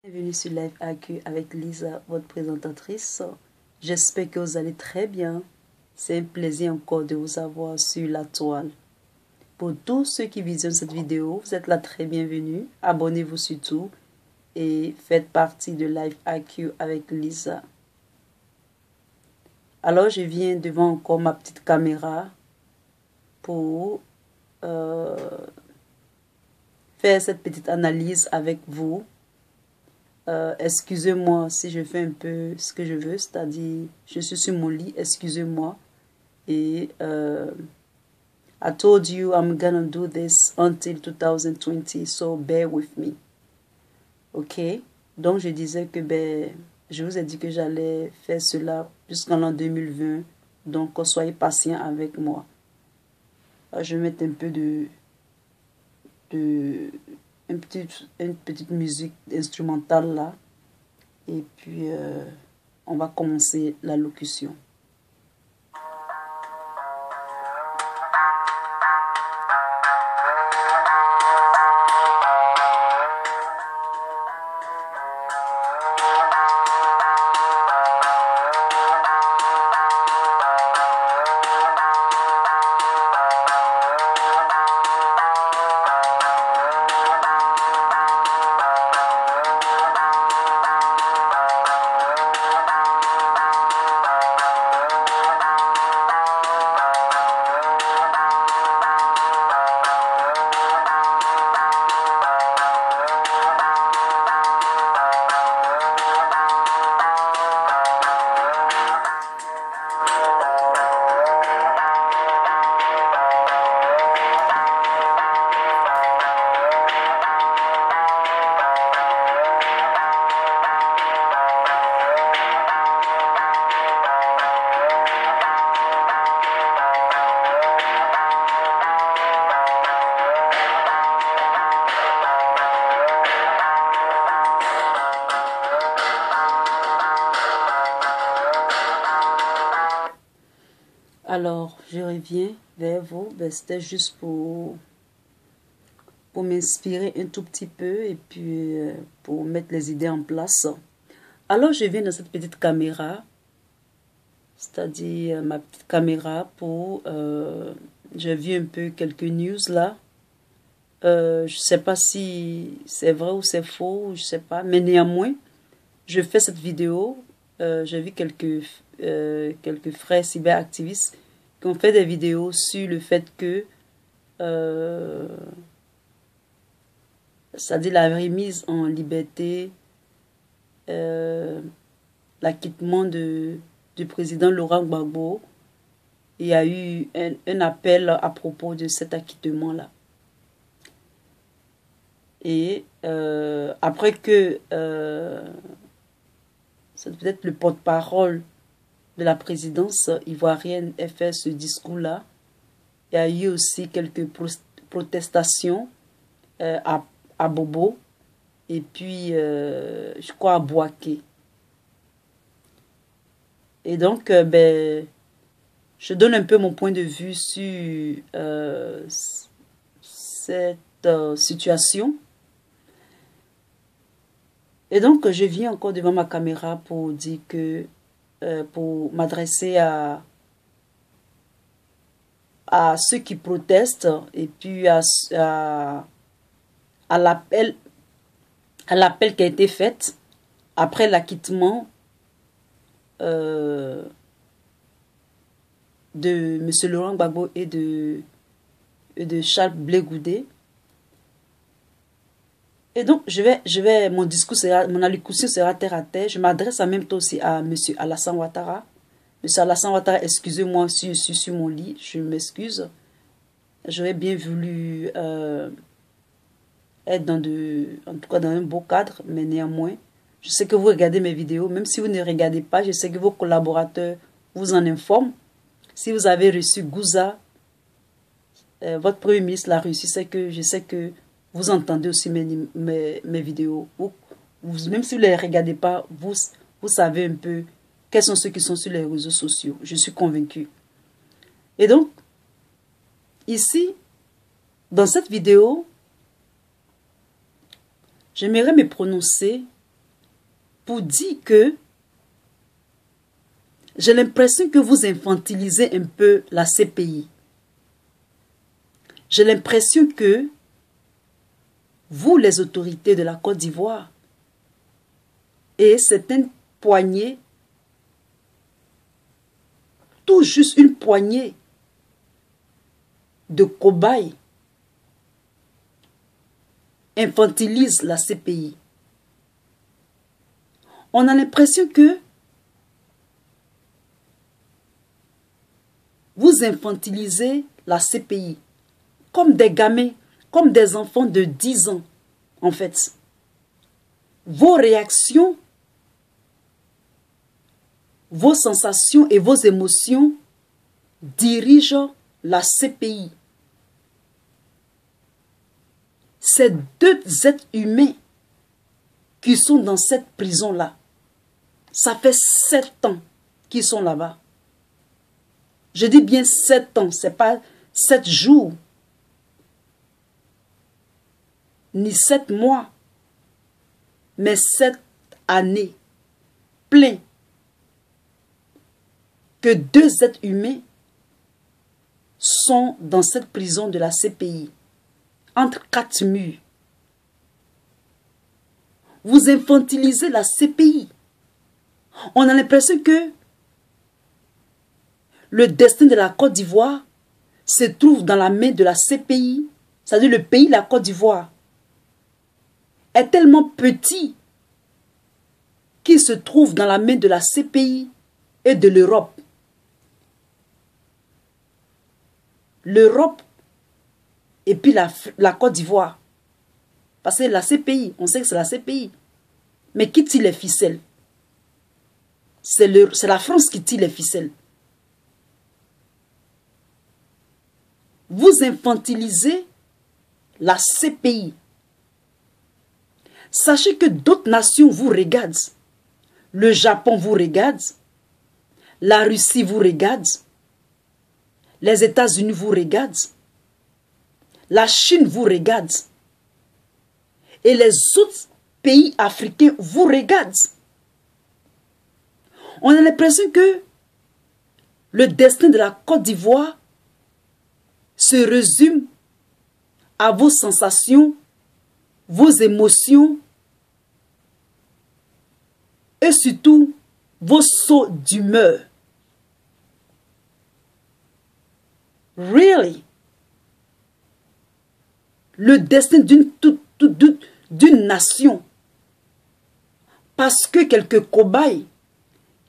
Bienvenue sur Live AQ avec Lisa, votre présentatrice. J'espère que vous allez très bien. C'est un plaisir encore de vous avoir sur la toile. Pour tous ceux qui visionnent cette vidéo, vous êtes là très bienvenue. Abonnez-vous surtout et faites partie de Live AQ avec Lisa. Alors, je viens devant encore ma petite caméra pour faire cette petite analyse avec vous. Excusez-moi si je fais un peu ce que je veux, c'est-à-dire je suis sur mon lit, excusez-moi. Et I told you I'm gonna do this until 2020, so bear with me. Ok? Donc je disais que je vous ai dit que j'allais faire cela jusqu'en l'an 2020, donc soyez patient avec moi. Je vais mettre un peu une petite musique instrumentale là. Et puis, on va commencer la locution. Alors, je reviens vers vous. C'était juste pour m'inspirer un tout petit peu et puis pour mettre les idées en place. Alors, je viens dans cette petite caméra, c'est-à-dire ma petite caméra pour... j'ai vu un peu quelques news là. Je ne sais pas si c'est vrai ou c'est faux, je ne sais pas. Mais néanmoins, je fais cette vidéo. J'ai vu quelques frères cyberactivistes qui ont fait des vidéos sur le fait que c'est-à-dire la remise en liberté, l'acquittement du président Laurent Gbagbo. Il y a eu un appel à propos de cet acquittement-là. Et après que c'est peut-être le porte-parole de la présidence ivoirienne ait fait ce discours-là, il y a eu aussi quelques protestations à Bobo et puis je crois à Bouaké. Et donc je donne un peu mon point de vue sur cette situation. Et donc je viens encore devant ma caméra pour dire que pour m'adresser à ceux qui protestent et puis à l'appel qui a été fait après l'acquittement de M. Laurent Gbagbo et de Charles Blé Goudé. Et donc, mon allocution sera terre à terre. Je m'adresse en même temps aussi à M. Alassane Ouattara. M. Alassane Ouattara, excusez-moi si je suis sur mon lit, je m'excuse. J'aurais bien voulu être en tout cas dans un beau cadre, mais néanmoins, je sais que vous regardez mes vidéos, même si vous ne regardez pas, je sais que vos collaborateurs vous en informent. Si vous avez reçu Gouza, votre premier ministre l'a reçu, je sais que vous entendez aussi mes vidéos. Même si vous ne les regardez pas, vous savez un peu quels sont ceux qui sont sur les réseaux sociaux. Je suis convaincue. Et donc, ici, dans cette vidéo, j'aimerais me prononcer pour dire que j'ai l'impression que vous infantilisez un peu la CPI. J'ai l'impression que vous, les autorités de la Côte d'Ivoire, et certaines poignées, tout juste une poignée de cobayes, infantilisent la CPI. On a l'impression que vous infantilisez la CPI comme des gamins, comme des enfants de 10 ans, en fait. Vos réactions, vos sensations et vos émotions dirigent la CPI. Ces deux êtres humains qui sont dans cette prison-là, ça fait 7 ans qu'ils sont là-bas. Je dis bien 7 ans, ce n'est pas 7 jours, ni 7 mois, mais 7 années, plein, que deux êtres humains sont dans cette prison de la CPI, entre 4 murs. Vous infantilisez la CPI. On a l'impression que le destin de la Côte d'Ivoire se trouve dans la main de la CPI, c'est-à-dire le pays, la Côte d'Ivoire, est tellement petit qu'il se trouve dans la main de la CPI et de l'Europe. L'Europe et puis la Côte d'Ivoire. Parce que la CPI, on sait que c'est la CPI. Mais qui tire les ficelles? C'est la France qui tire les ficelles. Vous infantilisez la CPI. Sachez que d'autres nations vous regardent. Le Japon vous regarde. La Russie vous regarde. Les États-Unis vous regardent. La Chine vous regarde. Et les autres pays africains vous regardent. On a l'impression que le destin de la Côte d'Ivoire se résume à vos sensations, vos émotions et surtout vos sauts d'humeur. Really? Le destin d'une nation. Parce que quelques cobayes,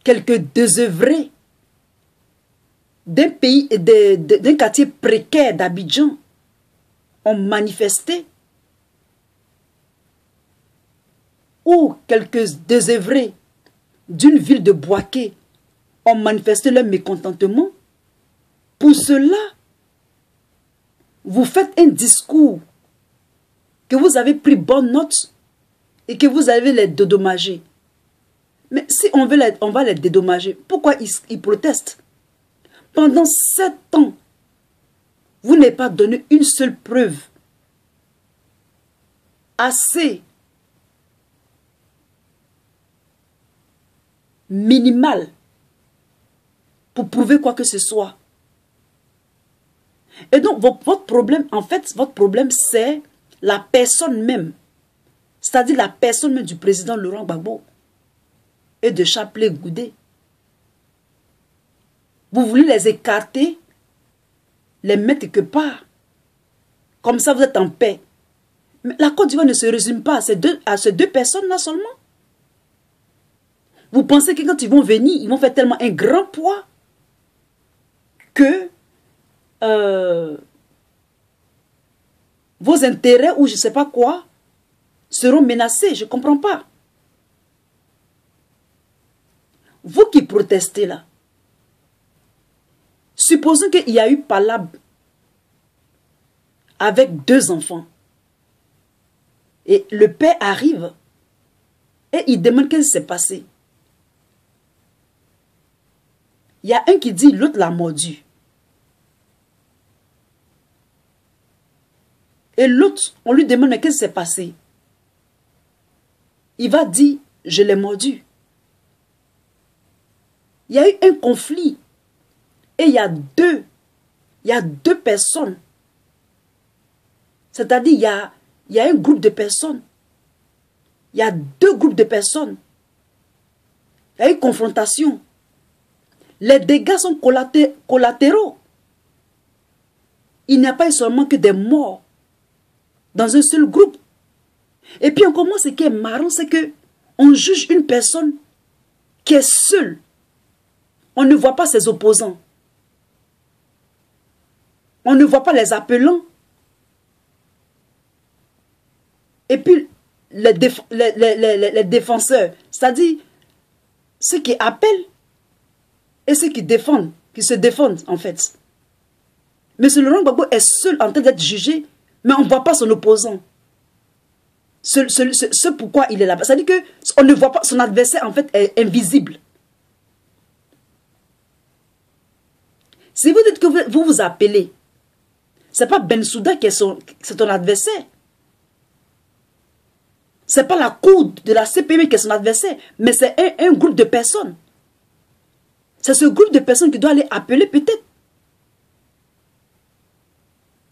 quelques désœuvrés d'un pays, d'un quartier précaire d'Abidjan ont manifesté, ou quelques désœuvrés d'une ville de Bouaké ont manifesté leur mécontentement. Pour cela, vous faites un discours que vous avez pris bonne note et que vous allez les dédommager. Mais si on va les dédommager, pourquoi ils protestent? Pendant 7 ans, vous n'avez pas donné une seule preuve assez minimale pour prouver quoi que ce soit. Et donc, votre problème, en fait, votre problème, c'est la personne même. C'est-à-dire la personne même du président Laurent Gbagbo et de Chapelet Goudé. Vous voulez les écarter, les mettre quelque part. Comme ça, vous êtes en paix. Mais la Côte d'Ivoire ne se résume pas à ces deux personnes-là seulement. Vous pensez que quand ils vont venir, ils vont faire tellement un grand poids que vos intérêts ou je ne sais pas quoi seront menacés. Je ne comprends pas. Vous qui protestez là, supposons qu'il y a eu palabre avec 2 enfants. Et le père arrive et il demande qu'est-ce qui s'est passé. Il y a un qui dit l'autre l'a mordu. Et l'autre, on lui demande qu'est-ce qui s'est passé. Il va dire je l'ai mordu. Il y a eu un conflit. Et il y a deux personnes. C'est-à-dire, il y a un groupe de personnes. Il y a deux groupes de personnes. Il y a eu confrontation. Les dégâts sont collatéraux. Il n'y a pas eu seulement que des morts dans un seul groupe. Et puis encore moi, ce qui est marrant, c'est que on juge une personne qui est seule. On ne voit pas ses opposants. On ne voit pas les appelants. Et puis, les défenseurs, c'est-à-dire ceux qui appellent et ceux qui défendent, qui se défendent en fait. M. Laurent Gbagbo est seul en train d'être jugé, mais on ne voit pas son opposant. Ce pourquoi il est là-bas. C'est-à-dire qu'on ne voit pas, son adversaire en fait est invisible. Si vous dites que vous vous appelez, ce n'est pas Bensouda qui est ton adversaire. Ce n'est pas la cour de la CPI qui est son adversaire, mais c'est un groupe de personnes. C'est ce groupe de personnes qui doit aller appeler peut-être.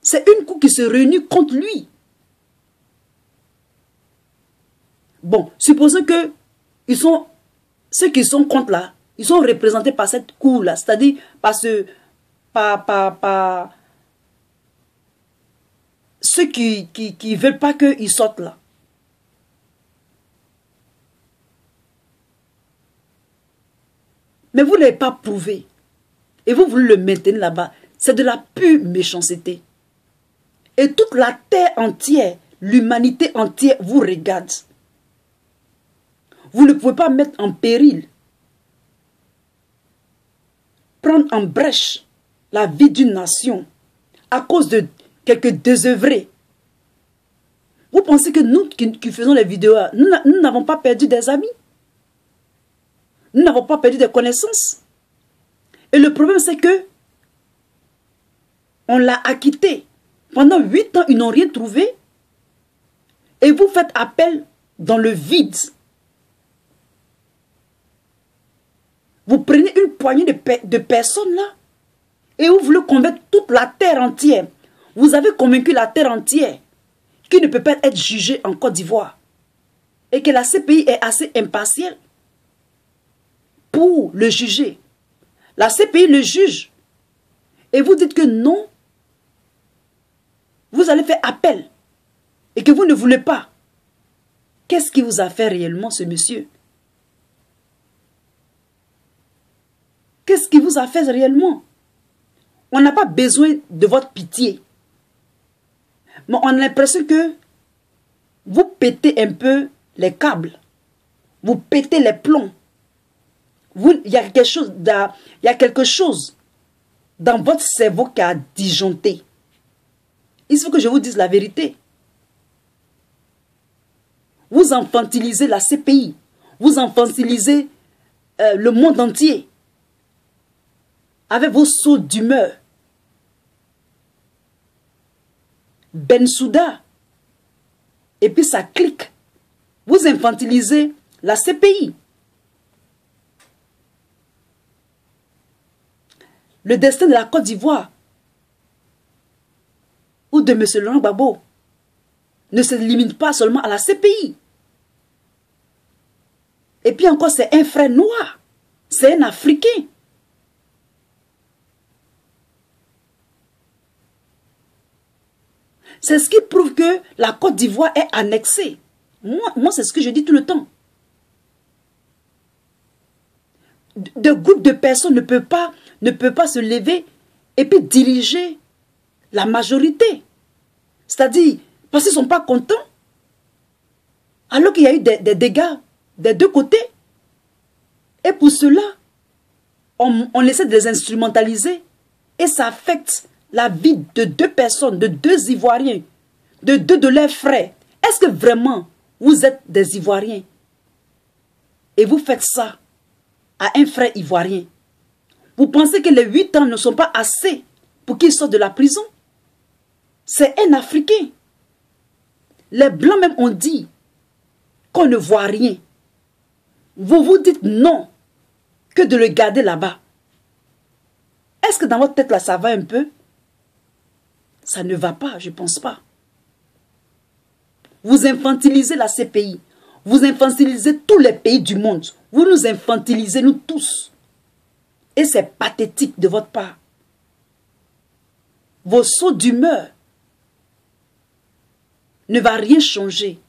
C'est une cour qui se réunit contre lui. Bon, supposons que ceux qui sont contre là, ils sont représentés par cette cour-là, c'est-à-dire par ceux qui ne veulent pas qu'ils sortent là. Mais vous ne l'avez pas prouvé. Et vous voulez le maintenir là-bas. C'est de la pure méchanceté. Et toute la terre entière, l'humanité entière vous regarde. Vous ne pouvez pas mettre en péril, prendre en brèche la vie d'une nation à cause de quelques désœuvrés. Vous pensez que nous qui faisons les vidéos, nous n'avons pas perdu des amis? Nous n'avons pas perdu des connaissances. Et le problème, c'est que on l'a acquitté. Pendant 8 ans, ils n'ont rien trouvé. Et vous faites appel dans le vide. Vous prenez une poignée de personnes là. Et vous voulez convaincre toute la terre entière. Vous avez convaincu la terre entière qu'il ne peut pas être jugé en Côte d'Ivoire. Et que la CPI est assez impartiale pour le juger. La CPI le juge. Et vous dites que non. Vous allez faire appel. Et que vous ne voulez pas. Qu'est-ce qui vous a fait réellement ce monsieur? Qu'est-ce qui vous a fait réellement? On n'a pas besoin de votre pitié. Mais on a l'impression que vous pétez un peu les câbles. Vous pétez les plombs. Il y a quelque chose dans votre cerveau qui a disjoncté. Il faut que je vous dise la vérité. Vous infantilisez la CPI. Vous infantilisez le monde entier. Avec vos sauts d'humeur. Bensouda. Et puis ça clique. Vous infantilisez la CPI. Le destin de la Côte d'Ivoire ou de M. Laurent Gbagbo ne se limite pas seulement à la CPI. Et puis encore, c'est un frère noir. C'est un Africain. C'est ce qui prouve que la Côte d'Ivoire est annexée. Moi c'est ce que je dis tout le temps. De groupes de personnes ne peuvent pas se lever et puis diriger la majorité. C'est-à-dire, parce qu'ils ne sont pas contents. Alors qu'il y a eu des dégâts des deux côtés. Et pour cela, on essaie de les instrumentaliser. Et ça affecte la vie de deux personnes, de deux Ivoiriens, de deux de leurs frères. Est-ce que vraiment vous êtes des Ivoiriens? Et vous faites ça à un frère ivoirien. Vous pensez que les 8 ans ne sont pas assez pour qu'il sorte de la prison? C'est un Africain. Les Blancs même ont dit qu'on ne voit rien. Vous vous dites non que de le garder là-bas. Est-ce que dans votre tête là, ça va un peu? Ça ne va pas, je ne pense pas. Vous infantilisez la CPI. Vous infantilisez tous les pays du monde. Vous nous infantilisez, nous tous. Et c'est pathétique de votre part. Vos sauts d'humeur ne va rien changer.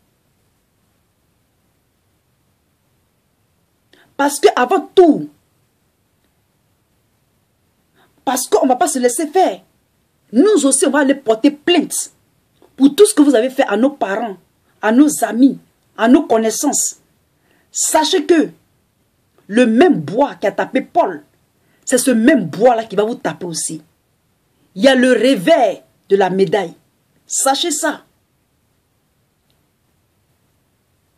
Parce que avant tout, parce qu'on ne va pas se laisser faire. Nous aussi, on va aller porter plainte pour tout ce que vous avez fait à nos parents, à nos amis, à nos connaissances. Sachez que le même bois qui a tapé Paul, c'est ce même bois-là qui va vous taper aussi. Il y a le revers de la médaille. Sachez ça.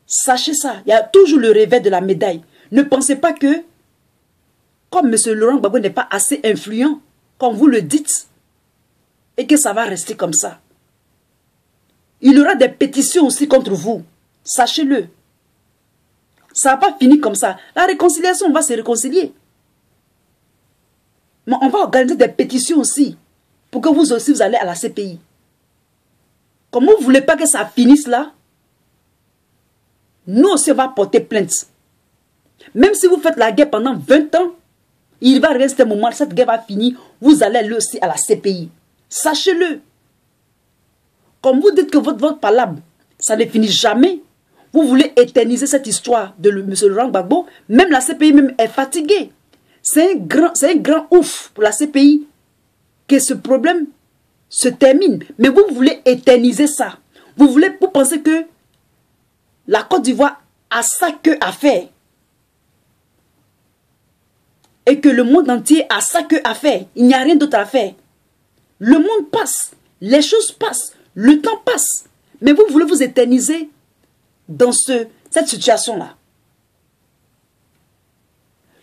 Sachez ça. Il y a toujours le revers de la médaille. Ne pensez pas que, comme M. Laurent Gbagbo n'est pas assez influent, comme vous le dites, et que ça va rester comme ça. Il y aura des pétitions aussi contre vous. Sachez-le. Ça n'a pas fini comme ça. La réconciliation, on va se réconcilier. Mais on va organiser des pétitions aussi, pour que vous aussi, vous allez à la CPI. Comme vous ne voulez pas que ça finisse là, nous aussi, on va porter plainte. Même si vous faites la guerre pendant 20 ans, il va rester un moment, cette guerre va finir, vous allez aller aussi à la CPI. Sachez-le. Comme vous dites que votre palabre, ça ne finit jamais, vous voulez éterniser cette histoire de M. Laurent Gbagbo, même la CPI même est fatiguée. C'est un grand ouf pour la CPI que ce problème se termine. Mais vous voulez éterniser ça. Vous pensez que la Côte d'Ivoire a ça que à faire. Et que le monde entier a ça que à faire. Il n'y a rien d'autre à faire. Le monde passe. Les choses passent. Le temps passe. Mais vous voulez vous éterniser dans cette situation-là.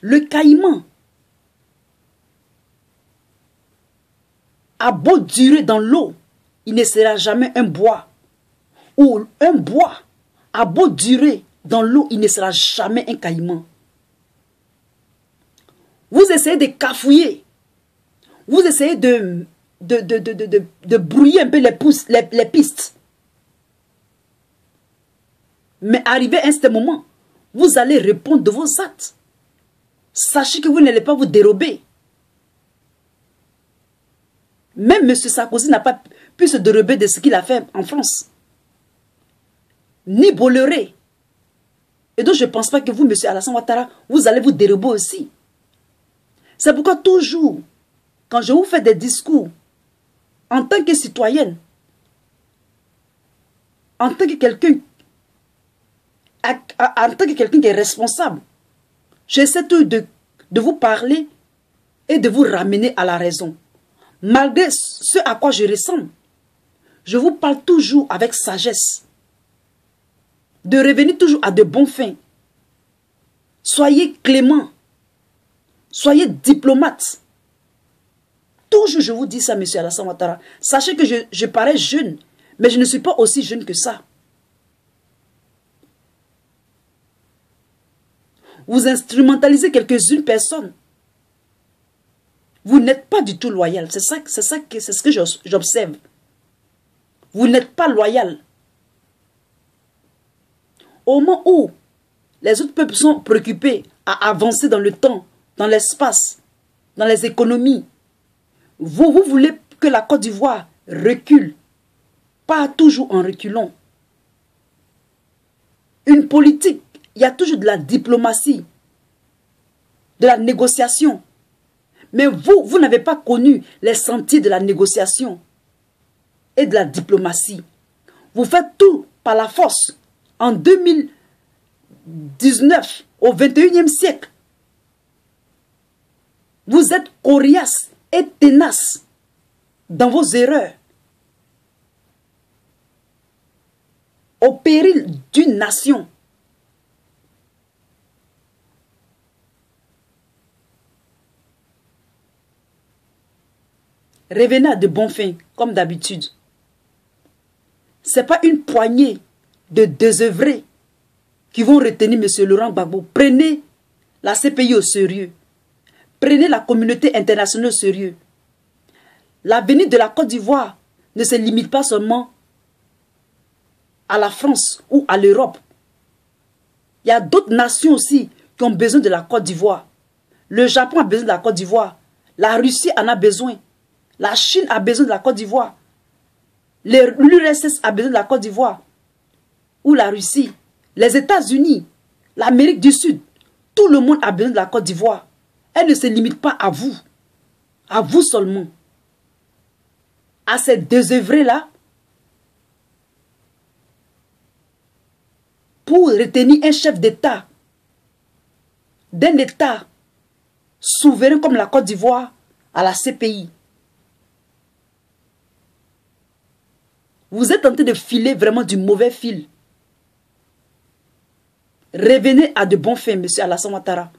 Le caïman a beau durer dans l'eau, il ne sera jamais un bois. Ou un bois a beau durer dans l'eau, il ne sera jamais un caïman. Vous essayez de cafouiller. Vous essayez de brouiller un peu les pistes. Mais arrivé à ce moment, vous allez répondre de vos actes. Sachez que vous n'allez pas vous dérober. Même M. Sarkozy n'a pas pu se dérober de ce qu'il a fait en France. Ni Bolloré. Et donc je ne pense pas que vous, M. Alassane Ouattara, vous allez vous dérober aussi. C'est pourquoi toujours, quand je vous fais des discours, en tant que citoyenne, en tant que quelqu'un qui est responsable, j'essaie de vous parler et de vous ramener à la raison. Malgré ce à quoi je ressemble, je vous parle toujours avec sagesse. De revenir toujours à de bons fins. Soyez clément. Soyez diplomate. Toujours je vous dis ça, M. Alassane Ouattara. Sachez que je parais jeune, mais je ne suis pas aussi jeune que ça. Vous instrumentalisez quelques-unes personnes. Vous n'êtes pas du tout loyal. C'est ce que j'observe. Vous n'êtes pas loyal. Au moment où les autres peuples sont préoccupés à avancer dans le temps, dans l'espace, dans les économies, vous voulez que la Côte d'Ivoire recule. Pas toujours en reculant. Une politique, il y a toujours de la diplomatie, de la négociation. Mais vous n'avez pas connu les sentiers de la négociation et de la diplomatie. Vous faites tout par la force. En 2019, au 21e siècle, vous êtes coriace et tenace dans vos erreurs. Au péril d'une nation. Revenez à de bons fins, comme d'habitude. Ce n'est pas une poignée de désœuvrés qui vont retenir M. Laurent Gbagbo. Prenez la CPI au sérieux. Prenez la communauté internationale au sérieux. L'avenir de la Côte d'Ivoire ne se limite pas seulement à la France ou à l'Europe. Il y a d'autres nations aussi qui ont besoin de la Côte d'Ivoire. Le Japon a besoin de la Côte d'Ivoire. La Russie en a besoin. La Chine a besoin de la Côte d'Ivoire. L'URSS a besoin de la Côte d'Ivoire. Ou la Russie. Les États-Unis. L'Amérique du Sud. Tout le monde a besoin de la Côte d'Ivoire. Elle ne se limite pas à vous. À vous seulement. À ces désœuvrés-là. Pour retenir un chef d'État. D'un État souverain comme la Côte d'Ivoire à la CPI. Vous êtes en train de filer vraiment du mauvais fil. Revenez à de bons faits, monsieur Alassane Ouattara.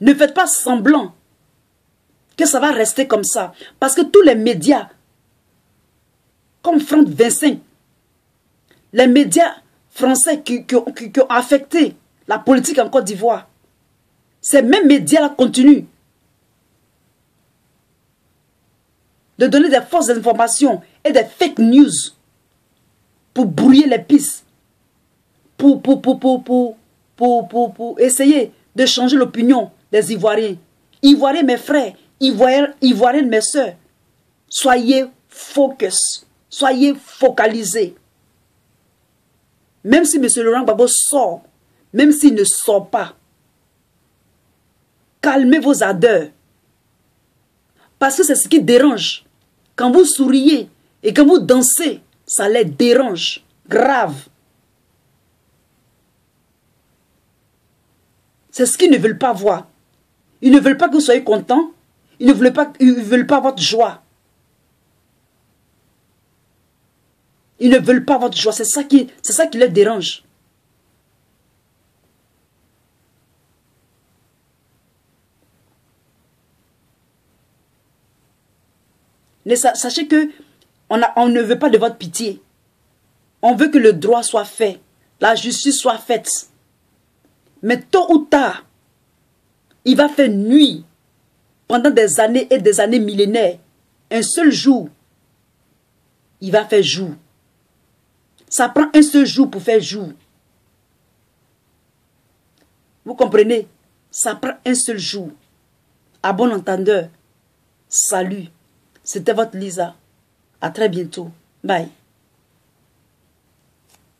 Ne faites pas semblant que ça va rester comme ça. Parce que tous les médias, comme France 25, les médias français qui ont affecté la politique en Côte d'Ivoire, ces mêmes médias-là continuent de donner des fausses informations et des fake news pour brouiller les pistes, pour essayer de changer l'opinion des Ivoiriens. Ivoiriens, mes frères, Ivoiriens, mes soeurs, soyez focus, soyez focalisés. Même si M. Laurent Gbagbo sort, même s'il ne sort pas, calmez vos ardeurs. Parce que c'est ce qui dérange. Quand vous souriez et quand vous dansez, ça les dérange. Grave. C'est ce qu'ils ne veulent pas voir. Ils ne veulent pas que vous soyez contents. Ils ne veulent pas votre joie. Ils ne veulent pas votre joie. C'est ça qui les dérange. Mais sachez que on ne veut pas de votre pitié. On veut que le droit soit fait. La justice soit faite. Mais tôt ou tard, il va faire nuit pendant des années et des années millénaires. Un seul jour, il va faire jour. Ça prend un seul jour pour faire jour. Vous comprenez? Ça prend un seul jour. À bon entendeur, salut. C'était votre Lisa. À très bientôt. Bye.